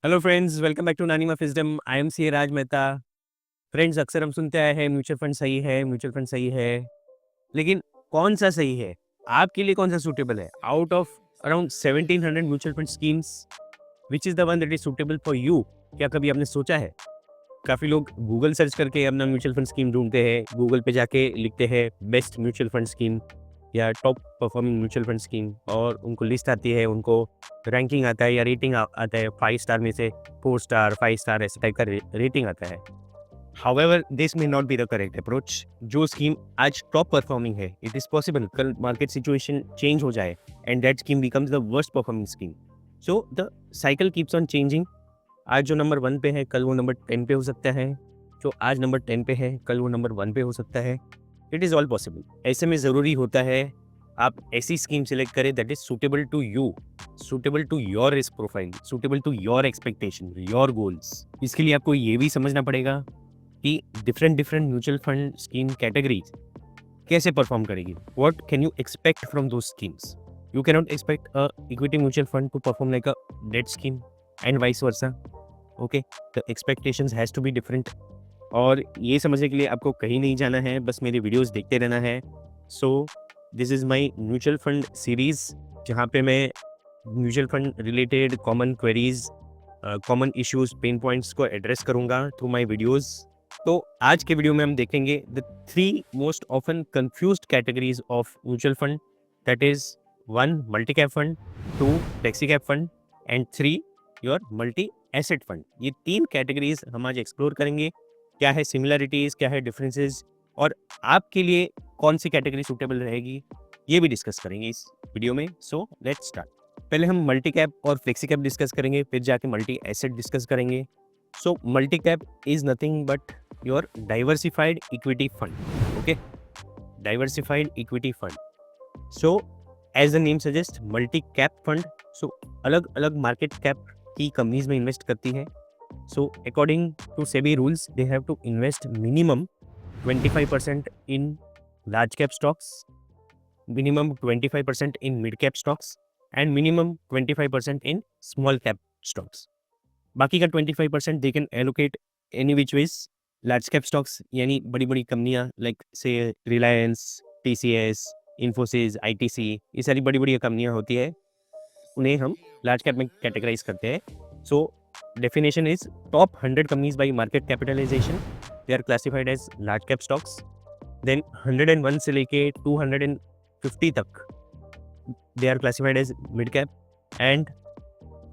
Hello friends, welcome back to Nani of wisdom. I am C Raj Mehta. Friends, अक्सर हम सुनते आए हैं म्यूचुअल फंड सही है, म्यूचुअल फंड सही है, लेकिन कौन सा सही है? आपके लिए कौन सा सूटेबल है? Out of around 1700 mutual fund schemes, which is the one that is suitable for you? क्या कभी आपने सोचा है? काफ़ी लोग गूगल सर्च करके अपना म्यूचुअल फंड स्कीम ढूंढते हैं, गूगल पे जाके लिखते हैं बेस्ट म्यूचुअल फंड स्कीम या top performing mutual fund scheme, और उनको लिस्ट आती है, उनको रैंकिंग आता है या रेटिंग आता है, 5 स्टार में से 4 स्टार 5 स्टार ऐसे टाइप का रेटिंग आता है। However this may not be the correct approach. जो स्कीम आज टॉप परफॉर्मिंग है, इट इज पॉसिबल कल मार्केट सिचुएशन चेंज हो जाए and that scheme becomes the worst performing scheme. So the cycle keeps on changing. आज जो number 1 पे है, कल वो नंबर 10 पे हो सकता है। जो आज नंबर 10 पे है, कल वो नंबर 1 पे हो सकता है। It is all possible. ऐसे में ज़रूरी होता है आप ऐसी स्कीम सेलेक्ट करें that is suitable to you, suitable to your risk profile, suitable to your expectation, your goals. इसके लिए आपको ये भी समझना पड़ेगा कि different different mutual fund scheme categories कैसे परफॉर्म करेगी। What can you expect from those schemes? You cannot expect a equity mutual fund to perform like a date scheme and vice versa. Okay, the expectations has to be different. और ये समझने के लिए आपको कहीं नहीं जाना है, बस मेरी वीडियोस देखते रहना है। So this is my mutual fund series, जहाँ पे मैं mutual fund related common queries, common issues, pen points को एड्रेस करूँगा थ्रू माय वीडियोस। तो आज के वीडियो में हम देखेंगे the 3 most often confused categories of mutual fund, that is 1 multi cap fund, 2 flexi cap fund and 3 your multi asset fund. ये 3 categories हम आज एक्सप्लोर करेंगे। क्या है सिमिलरिटीज, क्या है डिफरेंसेस, और आपके लिए कौन सी कैटेगरी सूटेबल रहेगी, ये भी डिस्कस करेंगे इस वीडियो में। So let's start. पहले हम मल्टी कैप और फ्लेक्सी कैप डिस्कस करेंगे, फिर जाके मल्टी एसेट डिस्कस करेंगे। So multi cap is nothing but your diversified equity fund. Okay, diversified equity fund. So as the name suggest, multi cap fund. So अलग अलग market cap की companies में invest करती है। So according to SEBI rules, they have to invest minimum 25% in large cap stocks, minimum 25% in mid cap stocks and minimum 25% in small cap stocks. बाकी का 25% they can allocate any which ways. Large cap stocks यानी बड़ी बड़ी कंपनियां like से Reliance, TCS, Infosys, ITC, ये सारी बड़ी बड़ी कंपनियां होती है, उन्हें हम लार्ज कैप में कैटेगराइज करते हैं। So definition is top 100 companies by market capitalisation, they are classified as large cap stocks. Then 101 से लेके 250 तक they are classified as mid cap, and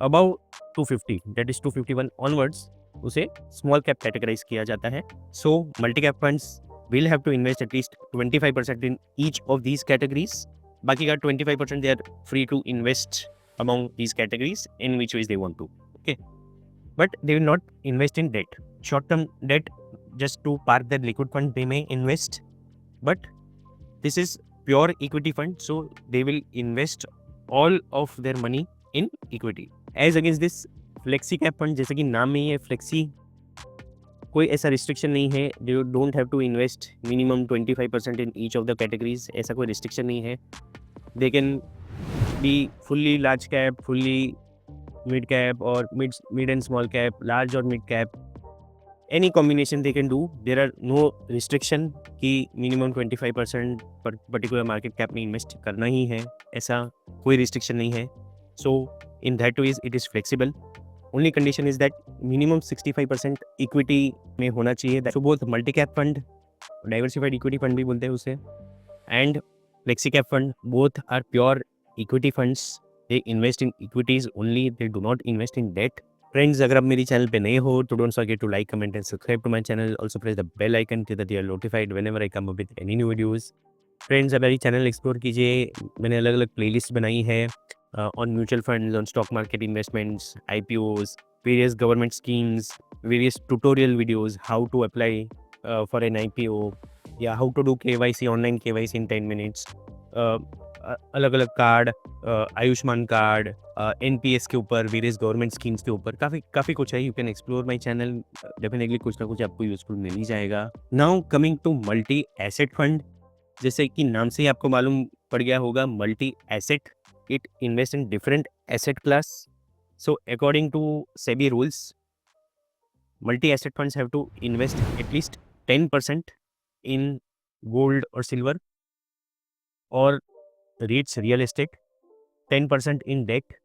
above 250 that is 251 onwards उसे स्मॉल कैप कैटेगराइज किया जाता है। So multi cap funds will have to invest at least 25% in each of these categories. बाकी का 25% they are free to invest among these categories in which ways they want to. Okay, but they will not invest in debt, short term debt, just to park their liquid fund they may invest, but this is pure equity fund, so they will invest all of their money in equity as against this flexi cap fund। जैसे कि नाम में ही है flexi, कोई ऐसा restriction नहीं है, you don't have to invest minimum 25% in each of the categories, ऐसा कोई रिस्ट्रिक्शन नहीं है। They can be fully large cap, fully mid cap, or mid and small cap, large or mid cap, any combination they can do. There are no restriction कि minimum 25% पर particular market cap में invest करना ही है, ऐसा कोई restriction नहीं है। So in that ways it is flexible. Only condition is that minimum 65% equity में होना चाहिए। So both multi cap fund, diversified equity fund भी बोलते हैं उसे, and flexi cap fund, both are pure equity funds. They invest in equities only, they do not invest in debt. Friends, अगर आप मेरी चैनल पे नए हो तो don't forget to like, comment and subscribe to my channel. Also press the bell icon so that you are notified whenever I come up with any new videos. Friends, आप मेरी channel explore कीजिए, मैंने अलग अलग playlist बनाई है on mutual funds, on stock market investments, IPOs, various government schemes, various tutorial videos, how to apply for an IPO, या how to do KYC, online KYC in 10 minutes. अलग अलग card, Ayushman card, NPS के ऊपर, various government schemes के ऊपर काफ़ी कुछ है। You can explore my channel, definitely कुछ ना कुछ आपको यूजफुल मिल ही जाएगा। Now coming to multi asset fund, जैसे कि नाम से ही आपको मालूम पड़ गया होगा, multi asset, it invest in different asset class So according to SEBI rules, multi-asset funds have to invest at least 10% in gold or silver or REITs, real estate, 10% in debt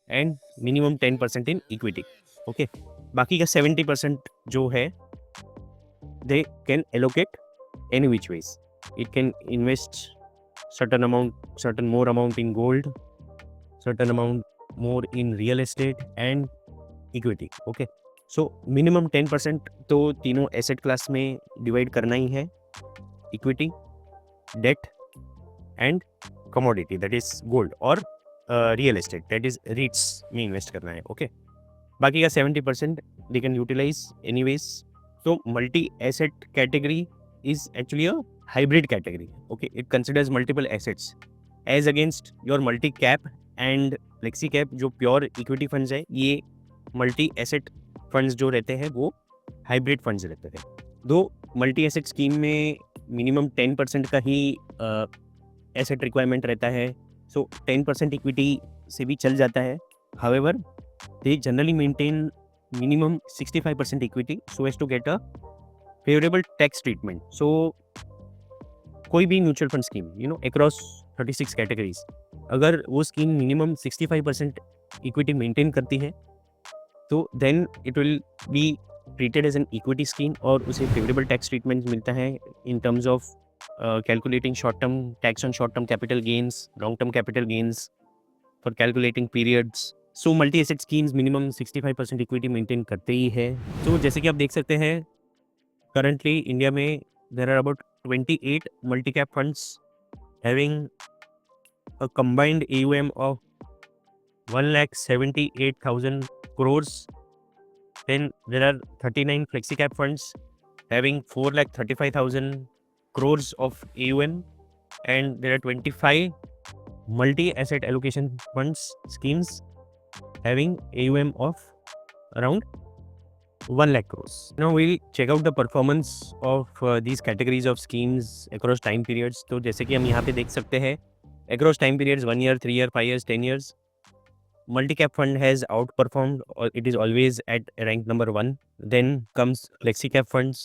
and minimum 10% in equity. Okay, बाकी का 70% जो है they can allocate any which ways. It can invest certain amount, certain more amount in gold, certain amount more in real estate and equity. Okay, so minimum 10% तो तीनों asset class में divide करना ही है, equity, debt and commodity that is gold और real estate that is REITs में invest करना है. ओके, बाकी का 70% they can utilise any ways. तो multi asset category is actually a hybrid category. Okay, it considers multiple assets as against your multi cap and flexi cap जो pure equity funds है. ये multi asset funds जो रहते हैं वो hybrid funds रहते हैं. दो मल्टी एसेट स्कीम में मिनिमम 10% का ही एसेट रिक्वायरमेंट रहता है. सो 10% इक्विटी से भी चल जाता है. However they generally maintain minimum 65% equity so as to get a favorable tax treatment. So कोई भी mutual fund scheme across 36 categories, अगर वो स्कीम मिनिमम 65% इक्विटी मेंटेन करती है तो then it will be treated as an equity scheme और उसे favourable tax treatment मिलता है in terms of calculating short term tax on short term capital gains, long term capital gains for calculating periods. So multi asset schemes minimum 65% equity maintain करते ही है. तो जैसे कि आप देख सकते हैं करंटली इंडिया में there are about 28 multi cap funds having a combined AUM of 1,78,000 crores. Then there are 39 flexi cap funds having 4,35,000 crores of AUM, and there are 25 multi asset allocation funds schemes having AUM of around 1 lakh crores. Now we'll check out the performance of these categories of schemes across time periods. तो जैसे कि हम यहाँ पे देख सकते हैं across time periods 1 year, 3 year, 5 years, 10 years, multi-cap fund has outperformed, or it is always at rank number 1. Then comes flexi-cap funds,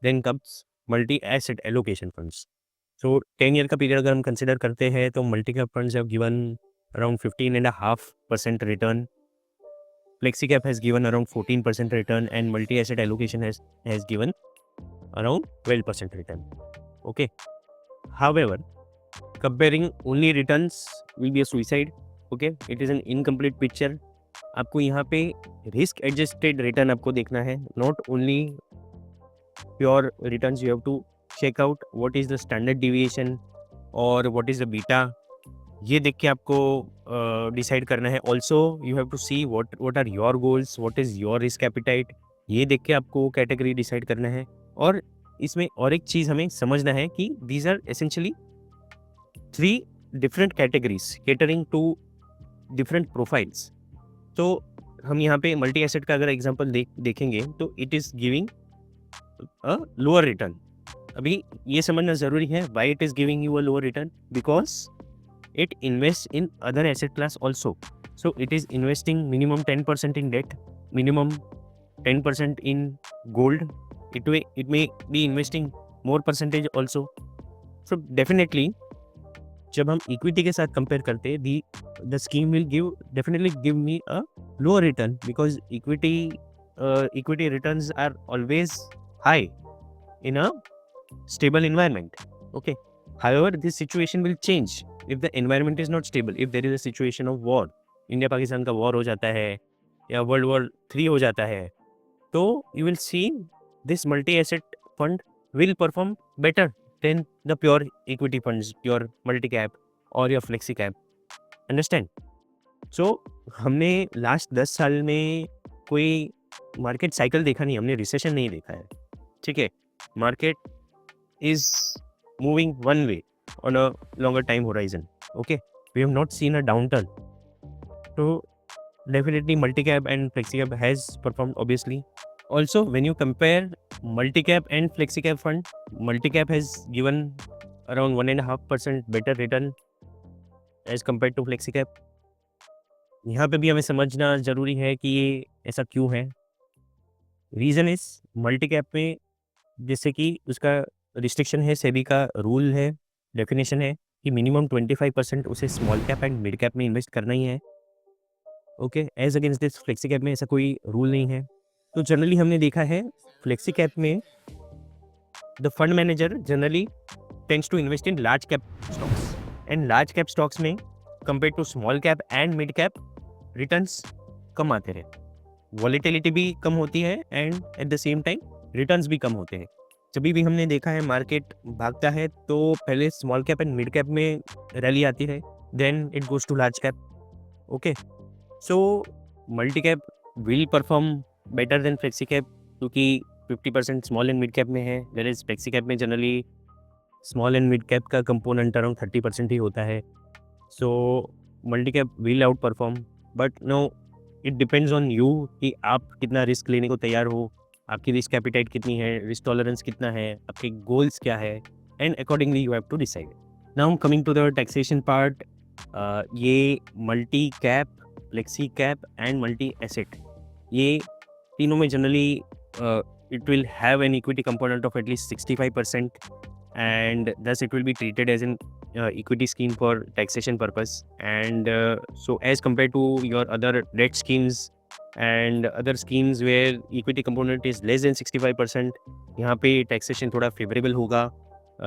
then comes multi-asset allocation funds. So 10 year का पीरियड अगर हम कंसिडर करते हैं तो multi-cap funds have given around 15.5% return. Flexi-cap has given around 14% return, and multi-asset allocation has given around 12% return. Okay. However, comparing only returns will be a suicide. Okay, it is an incomplete picture. आपको यहाँ पे risk adjusted return आपको देखना है, not only pure returns. You have to check out what is the standard deviation और what is the beta. ये देख के आपको डिसाइड करना है. Also you have to see what are your goals, what is your risk appetite. ये देख के आपको कैटेगरी डिसाइड करना है. और इसमें और एक चीज़ हमें समझना है कि these are essentially 3 different categories catering to different profiles. तो हम यहाँ पे मल्टी एसेट का अगर एग्जांपल देखेंगे तो it is giving a lower return. अभी ये समझना ज़रूरी है why it is giving you a lower return, because it invest in other asset class also. So it is investing minimum 10% in debt, minimum 10% in gold. It may be investing more percentage also. So definitely जब हम equity के साथ compare करते हैं the scheme will definitely give me a lower return, because equity returns are always high in a stable environment. Okay, however this situation will change if the environment is not stable. If there is a situation of war, India Pakistan का war हो जाता है या world war 3 हो जाता है, तो you will see this multi asset fund will perform better than the pure equity funds, pure multi cap or your flexi cap. Understand? So हमने लास्ट 10 साल में कोई मार्केट साइकिल देखा नहीं, हमने रिसेशन नहीं देखा है. ठीक है, market is moving one way on a longer time horizon. Okay, we have not seen a downturn. So definitely multi-cap and flexi-cap has performed obviously. Also when you compare multi-cap and flexi-cap fund, multi-cap has given around 1.5% better return as compared to flexi-cap. यहाँ पे भी हमें समझना ज़रूरी है कि ये ऐसा क्यों है। रीज़न इज़ मल्टी कैप में जैसे कि उसका रिस्ट्रिक्शन है, सेबी का रूल है, डेफिनेशन है कि मिनिमम 25% उसे small cap and mid cap में इन्वेस्ट करना ही है। Okay, as against this flexi cap में ऐसा कोई रूल नहीं है। तो जनरली हमने देखा है फ्लेक्सी कैप में the fund manager generally tends to invest in large cap stocks and large cap stocks में compare to small cap and mid cap returns कम आते हैं। वॉलेटिलिटी भी कम होती है and at the same time returns भी कम होते हैं। जब भी हमने देखा है मार्केट भागता है तो पहले small cap and mid cap में रैली आती है, then it goes to large cap. Okay, so multi cap will perform better than flexi cap क्योंकि 50% स्मॉल एंड मिड कैप में है, वेयर इज फ्लेक्सी कैप में generally small and mid cap का component around 30% ही होता है। So multi cap will outperform, but no, it depends on you कि आप कितना रिस्क लेने को तैयार हो, आपकी रिस्क एपिटाइट कितनी है, रिस्क टॉलरेंस कितना है, आपके गोल्स क्या है, and accordingly you have to decide. Now coming to the taxation part, ये multi cap, flexi cap and multi asset, ये तीनों में generally it will have an equity component of at least 65%, and thus it will be treated as an equity scheme for taxation purpose. And so as compared to your other debt schemes and other schemes where equity component is less than 65%, यहाँ पे taxation थोड़ा favorable होगा.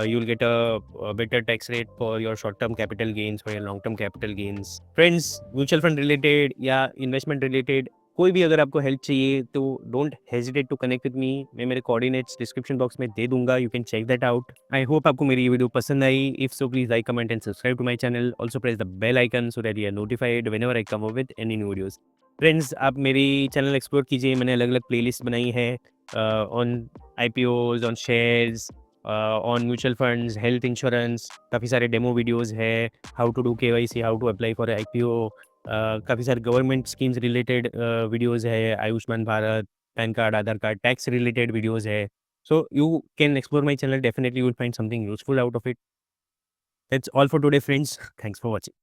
You'll get a better tax rate for your short term capital gains, for your long term capital gains. Friends, mutual fund related या investment related कोई भी अगर आपको help चाहिए तो don't hesitate to connect with me. मैं मेरे coordinates description box में दे दूंगा, you can check that out. I hope आपको मेरी ये वीडियो पसंद आई। If so please like, comment and subscribe to my channel. Also press the bell icon so that you are notified whenever I come up with any new videos. Friends, आप मेरी channel explore कीजिए, मैंने अलग अलग playlist बनाई है on IPOs, on shares, on mutual funds, health insurance, काफ़ी सारे डेमो वीडियोज़ है, how to do KYC, how to apply for IPO, काफ़ी सारे गवर्नमेंट स्कीम्स रिलेटेड वीडियोज़ है, Ayushman Bharat, PAN card, Aadhaar card, tax related videos है। So you can explore my channel, definitely you will find something useful out of it. That's all for today friends, thanks for watching.